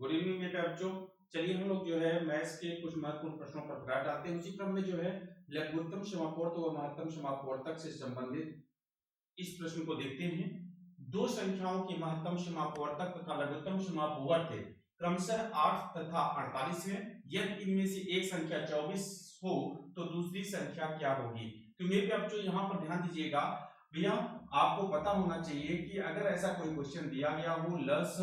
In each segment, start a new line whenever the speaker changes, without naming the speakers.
Good evening बेटा बच्चों। चलिए हम लोग जो है मैथ्स के कुछ महत्वपूर्ण प्रश्नों पर प्रकाश डालते हैं। उसी क्रम में जो है लघुत्तम समापवर्त व महत्तम समापवर्तक से संबंधित इस प्रश्न को देखते हैं। दो संख्याओं की महत्तम समापवर्तक तथा लघुत्तम समापवर्त क्रमशः 8 तथा 48 है। यदि इनमें से एक संख्या 24 हो तो दूसरी संख्या क्या होगी? तो मेरे बच्चों यहाँ पर ध्यान दीजिएगा भैया, आपको पता होना चाहिए कि अगर ऐसा कोई क्वेश्चन दिया गया हो, लस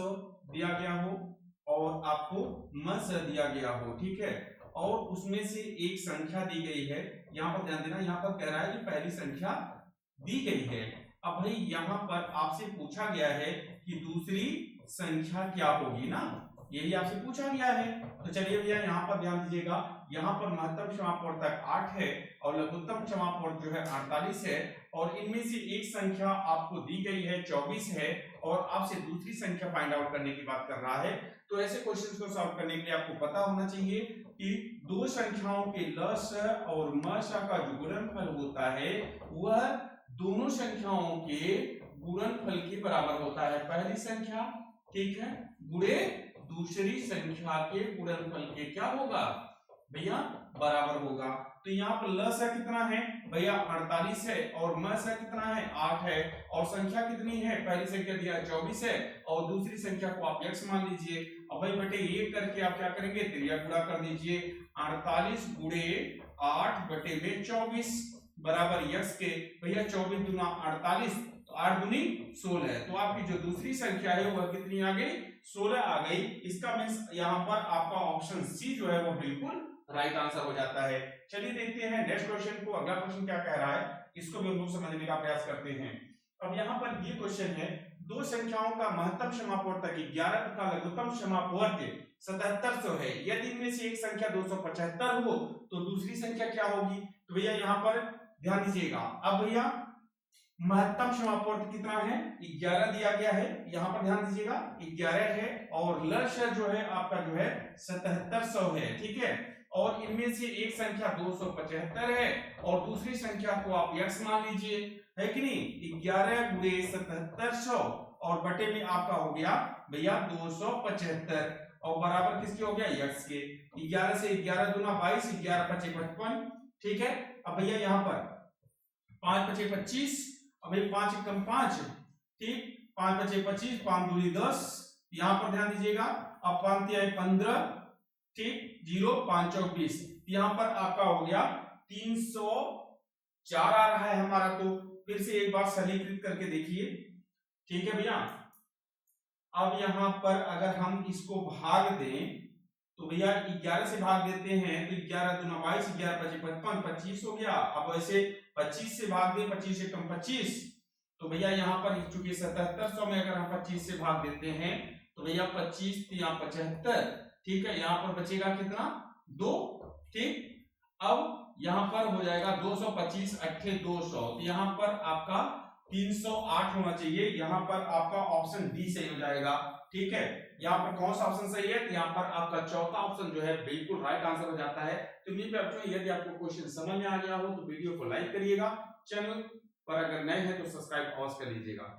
दिया गया हो और आपको मस दिया गया हो, ठीक है, और उसमें से एक संख्या दी गई है। यहाँ पर ध्यान देना, यहाँ पर कह रहा है कि पहली संख्या दी गई है। अब भाई यहाँ पर आपसे पूछा गया है कि दूसरी संख्या क्या होगी ना, यही आपसे पूछा गया है। तो चलिए भैया यहाँ पर ध्यान दीजिएगा, यहाँ पर महत्तम समापवर्तक 8 है और लघुत्तम समापवर्तक जो है 48 है और इनमें से एक संख्या आपको दी गई है 24 है और आपसे दूसरी संख्या फाइंड आउट करने की बात कर रहा है। तो ऐसे क्वेश्चंस को सॉल्व करने के लिए आपको पता होना चाहिए कि दो संख्याओं के लस और मस का जो गुणनफल होता है वह दोनों संख्याओं के गुणनफल के बराबर होता है। पहली संख्या, ठीक है, गुणे दूसरी संख्या के गुणनफल के क्या होगा भैया, बराबर होगा। तो यहाँ पर लस कितना है भैया 48 है और मस कितना है 8 है और संख्या कितनी है, पहली संख्या दिया 24 है और दूसरी संख्या को आप x मान लीजिए। अब भाई बेटे ये करके आप क्या करेंगे, त्रिया गुणा कर दीजिए। 48 गुणे 8 बटे में 24 बराबर x के भैया 24 दूना 48 तो 8 दूनी 16। तो आपकी जो दूसरी संख्या है वह कितनी आ गई, 16 आ गई। इसका मींस यहाँ पर आपका ऑप्शन सी जो है वो बिल्कुल राइट आंसर हो जाता है। चलिए देखते हैं नेक्स्ट क्वेश्चन को। अगला क्वेश्चन क्या कह रहा है, इसको भी हम लोग समझने का प्रयास करते हैं। अब यहाँ पर ये क्वेश्चन है, दो संख्याओं का महत्तम समापवर्तक 11 तथा लघुत्तम समापवर्तक 7700 है। यदि इनमें से एक संख्या 275 हो तो दूसरी संख्या क्या होगी? तो भैया यहाँ पर ध्यान दीजिएगा। अब भैया महत्तम समापवर्तक कितना है, 11 दिया गया है, यहाँ पर ध्यान दीजिएगा 11 है और लस जो है आपका जो है 7700 है, ठीक है, और इनमें से एक संख्या 275 है और दूसरी संख्या को आप x मान लीजिए, है कि नहीं। 11 गुणे 7700 और बटे में आपका हो गया भैया 275 और बराबर किसके हो गया, x के। 11 से 11 दूना 22, 11 पचे 55, ठीक है। अब भैया यहाँ पर 5 पचे 25, अब 5 एकम 5, ठीक, 5 पचे 25, 5 दूनी 10, यहाँ पर ध्यान दीजिएगा। अब 5 तिहाई 15, ठीक, 0 5 चौक 20, यहाँ पर आपका हो गया 304 आ रहा है हमारा। तो फिर से एक बार सरलीकृत करके देखिए, ठीक है भैया। अब यहाँ पर अगर हम इसको भाग दें तो भैया 11 से भाग देते हैं तो 11 दूना 22, 11 पचे 55, 25 हो गया। अब वैसे 25 से भाग दें, 25 एकम 25, तो भैया यहाँ पर चूंकि 7700 में अगर हम 25 से भाग देते हैं तो भैया 25 यहाँ 75, ठीक है, यहाँ पर बचेगा कितना 2, ठीक। अब यहाँ पर हो जाएगा 225 अट्ठे 200, तो यहाँ पर आपका 308 होना चाहिए। यहाँ पर आपका ऑप्शन डी सही हो जाएगा, ठीक है। यहाँ पर कौन सा ऑप्शन सही है, तो यहाँ पर आपका चौथा ऑप्शन जो है बिल्कुल राइट आंसर हो जाता है। तो मेरे बच्चों यदि आपको क्वेश्चन समझ में आ गया हो तो वीडियो को लाइक करिएगा, चैनल पर अगर नए हैं तो सब्सक्राइब अवश्य कर लीजिएगा।